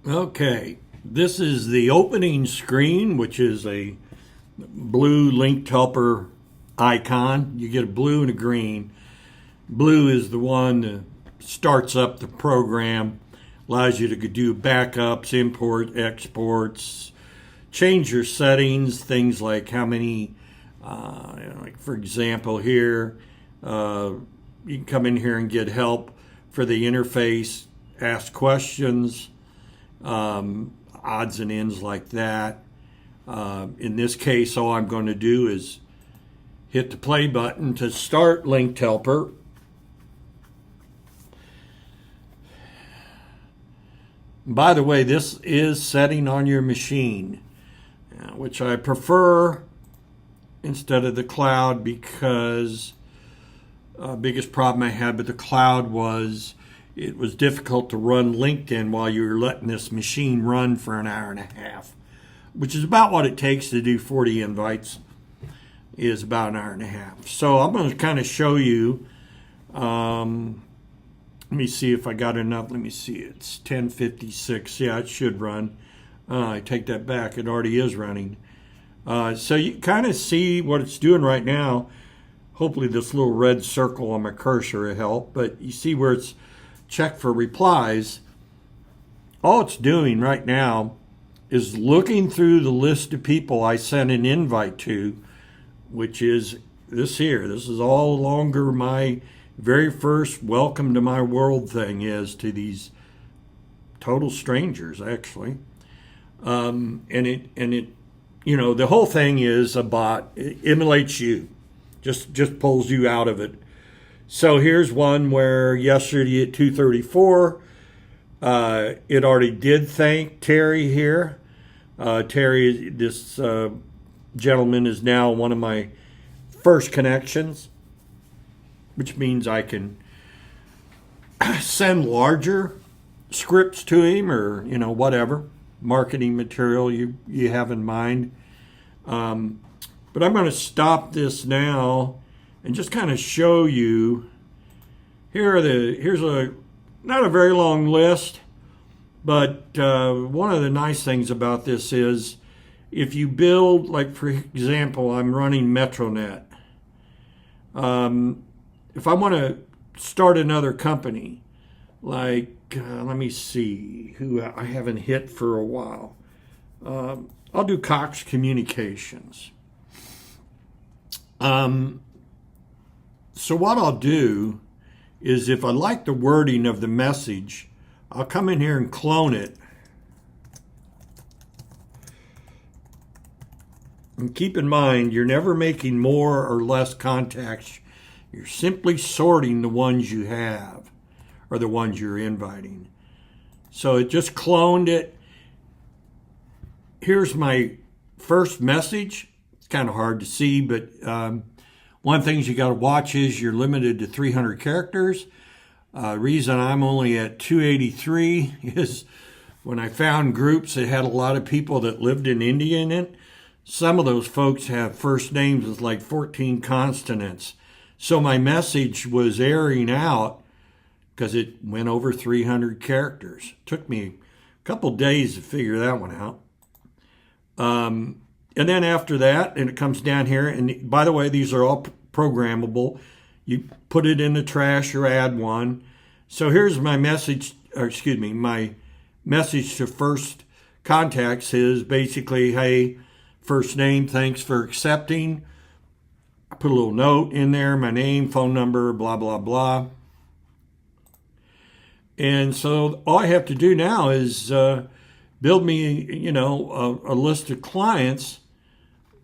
Okay, this is the opening screen, which is a blue LinkedHelper icon. You get a blue and a green. Blue is the one that starts up the program, allows you to do backups, import, exports, change your settings, things like how many, like for example here, you can come in here and get help for the interface, ask questions, odds and ends like that. In this case, all I'm going to do is hit the play button to start LinkedHelper. By the way, this is setting on your machine, which I prefer instead of the cloud because biggest problem I had with the cloud was it was difficult to run LinkedIn while you were letting this machine run for an hour and a half, which is about what it takes to do 40 invites, is about an hour and a half. So I'm going to kind of show you. Let me see if I got enough. Let me see. It's 10:56. Yeah, it should run. I take that back. It already is running. So you kind of see what it's doing right now. Hopefully this little red circle on my cursor will help. But you see where it's checked for replies. All it's doing right now is looking through the list of people I sent an invite to, which is this here. This is all longer my very first welcome to my world thing is to these total strangers, actually. And it, the whole thing is a bot. It emulates you, just pulls you out of it. So here's one where yesterday at 2:34, it already did thank Terry here. Terry, this gentleman, is now one of my first connections, which means I can send larger scripts to him or, whatever marketing material you have in mind. But I'm going to stop this now and just kind of show you. Here's not a very long list, but one of the nice things about this is if you build, like for example, I'm running Metronet. If I want to start another company, like, let me see who I haven't hit for a while. I'll do Cox Communications. So what I'll do is if I like the wording of the message, I'll come in here and clone it. And keep in mind, you're never making more or less contacts. You're simply sorting the ones you have or the ones you're inviting. So it just cloned it. Here's my first message. It's kind of hard to see, but one of the things you got to watch is you're limited to 300 characters. Reason I'm only at 283 is when I found groups that had a lot of people that lived in India in it, some of those folks have first names with like 14 consonants. So my message was airing out because it went over 300 characters. Took me a couple days to figure that one out. And then after that, and it comes down here, and by the way, these are all programmable. You put it in the trash or add one. So here's my message, my message to first contacts is basically, hey, first name, thanks for accepting. I put a little note in there, my name, phone number, blah, blah, blah. And so all I have to do now is build me, a list of clients.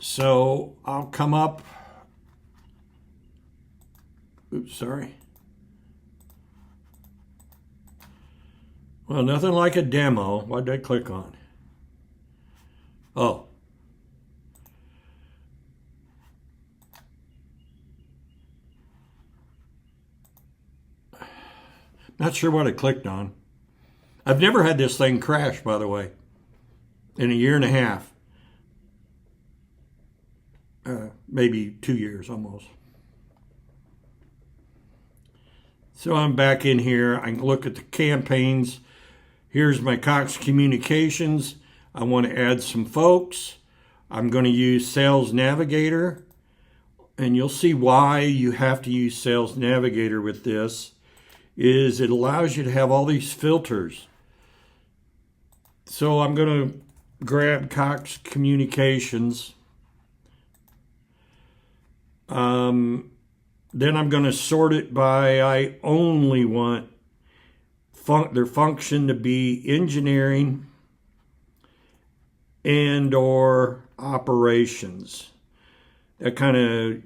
So I'll come up. Oops, sorry. Well, nothing like a demo. What did I click on? Oh. Not sure what I clicked on. I've never had this thing crash, by the way, in a year and a half. Maybe 2 years almost. So I'm back in here. I can look at the campaigns. Here's my Cox Communications. I want to add some folks. I'm going to use Sales Navigator, and you'll see why you have to use Sales Navigator with this, is it allows you to have all these filters. So I'm going to grab Cox Communications. Then I'm going to sort it by, I only want their function to be engineering and or operations. That kind of,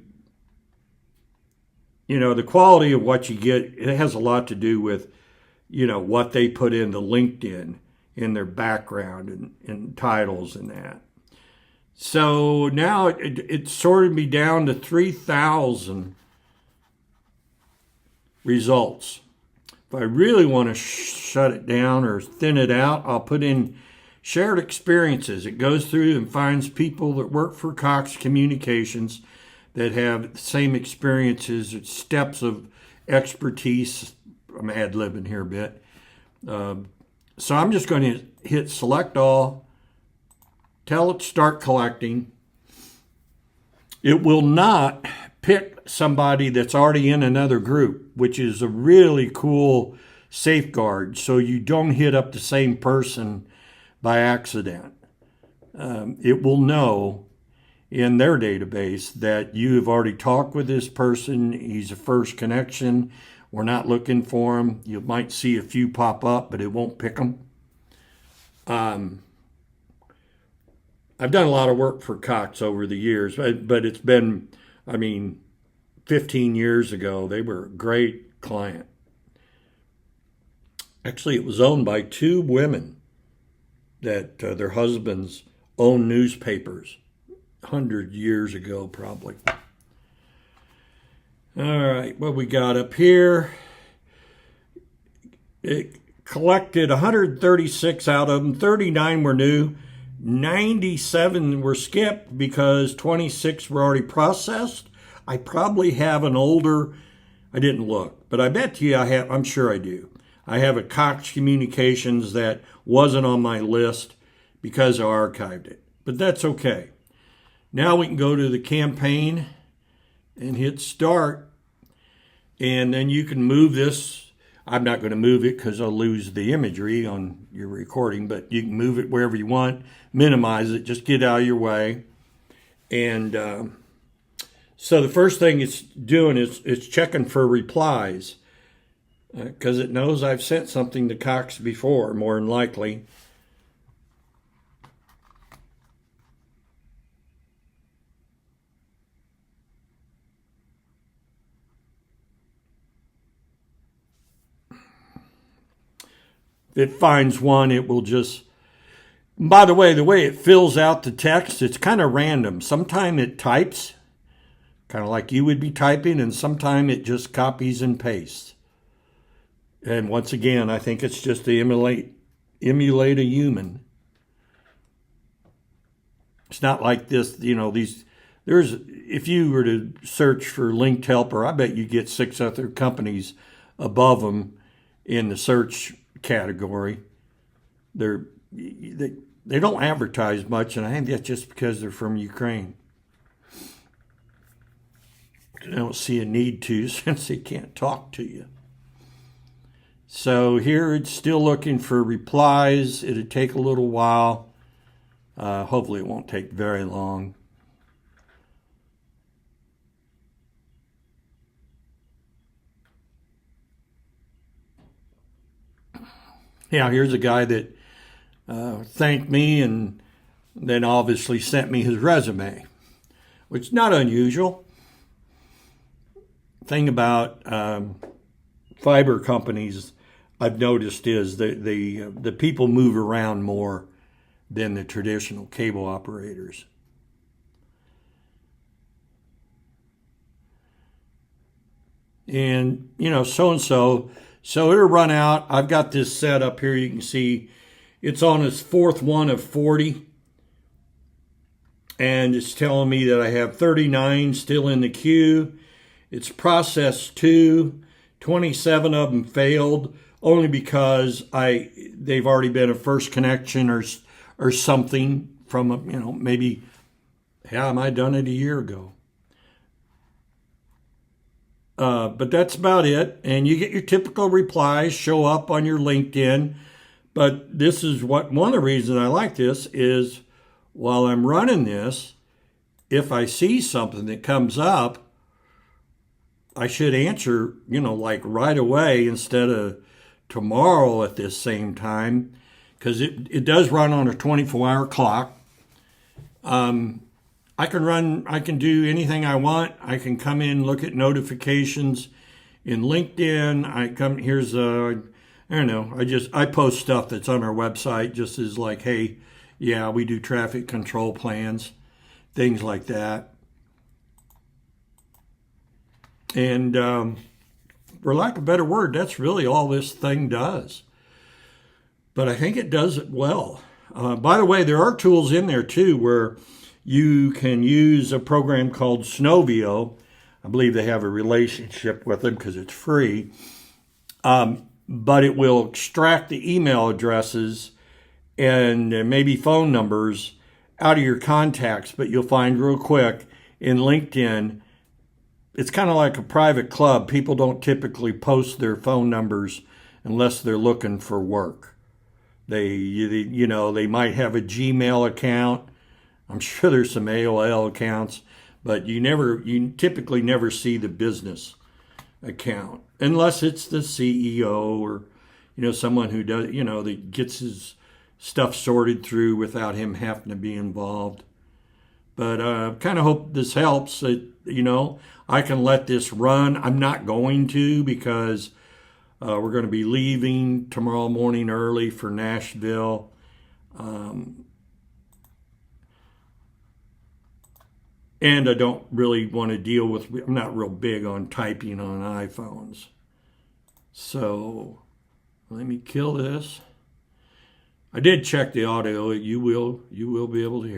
the quality of what you get, it has a lot to do with, what they put into LinkedIn in their background and titles and that. So now it sorted me down to 3,000 results. If I really want to shut it down or thin it out, I'll put in shared experiences. It goes through and finds people that work for Cox Communications that have the same experiences, steps of expertise. I'm ad-libbing here a bit. So I'm just going to hit select all, tell it start collecting. It will not pick somebody that's already in another group, which is a really cool safeguard, so you don't hit up the same person by accident. It will know in their database that you have already talked with this person. He's a first connection. We're not looking for him. You might see a few pop up, but it won't pick them. I've done a lot of work for Cox over the years, but it's been, 15 years ago. They were a great client. Actually, it was owned by two women that their husbands owned newspapers 100 years ago, probably. All right, what we got up here? It collected 136 out of them. 39 were new. 97 were skipped because 26 were already processed. I probably have an older, I didn't look, but I bet you I have, I'm sure I do. I have a Cox Communications that wasn't on my list because I archived it, but that's okay. Now we can go to the campaign and hit start, and then you can move this. I'm not going to move it because I'll lose the imagery on your recording, but you can move it wherever you want, minimize it, just get out of your way. And so the first thing it's doing is it's checking for replies because it knows I've sent something to Cox before, more than likely. If it finds one, it will just, by the way it fills out the text, it's kind of random. Sometimes it types, kind of like you would be typing, and sometimes it just copies and pastes. And once again, I think it's just to emulate a human. It's not like this, if you were to search for LinkedHelper, I bet you get 6 other companies above them in the search category. They don't advertise much, and I think that's just because they're from Ukraine. I don't see a need to since they can't talk to you. So here it's still looking for replies. It'll take a little while. Hopefully it won't take very long. Yeah, here's a guy that thanked me and then obviously sent me his resume, which is not unusual. Thing about fiber companies I've noticed is the people move around more than the traditional cable operators. And, so-and-so, so it'll run out. I've got this set up here. You can see it's on its 4th one of 40. And it's telling me that I have 39 still in the queue. It's processed 2. 27 of them failed. only because they've already been a first connection or something from maybe, yeah, I might have done it a year ago. But that's about it. And you get your typical replies show up on your LinkedIn. But this is one of the reasons I like this is while I'm running this, if I see something that comes up, I should answer, like right away instead of tomorrow at this same time, because it does run on a 24-hour clock. I can do anything I want. I can come in, look at notifications in LinkedIn. I post stuff that's on our website just as like, hey, yeah, we do traffic control plans, things like that. And for lack of a better word, that's really all this thing does. But I think it does it well. By the way, there are tools in there too where you can use a program called Snovio. I believe they have a relationship with them because it's free. But it will extract the email addresses and maybe phone numbers out of your contacts. But you'll find real quick in LinkedIn, it's kind of like a private club. People don't typically post their phone numbers unless they're looking for work. They might have a Gmail account. I'm sure there's some AOL accounts, but you typically never see the business account unless it's the CEO or, someone who does, that gets his stuff sorted through without him having to be involved. But kind of hope this helps. I can let this run. I'm not going to because we're going to be leaving tomorrow morning early for Nashville. And I don't really want to deal with, I'm not real big on typing on iPhones. So let me kill this. I did check the audio. You will be able to hear.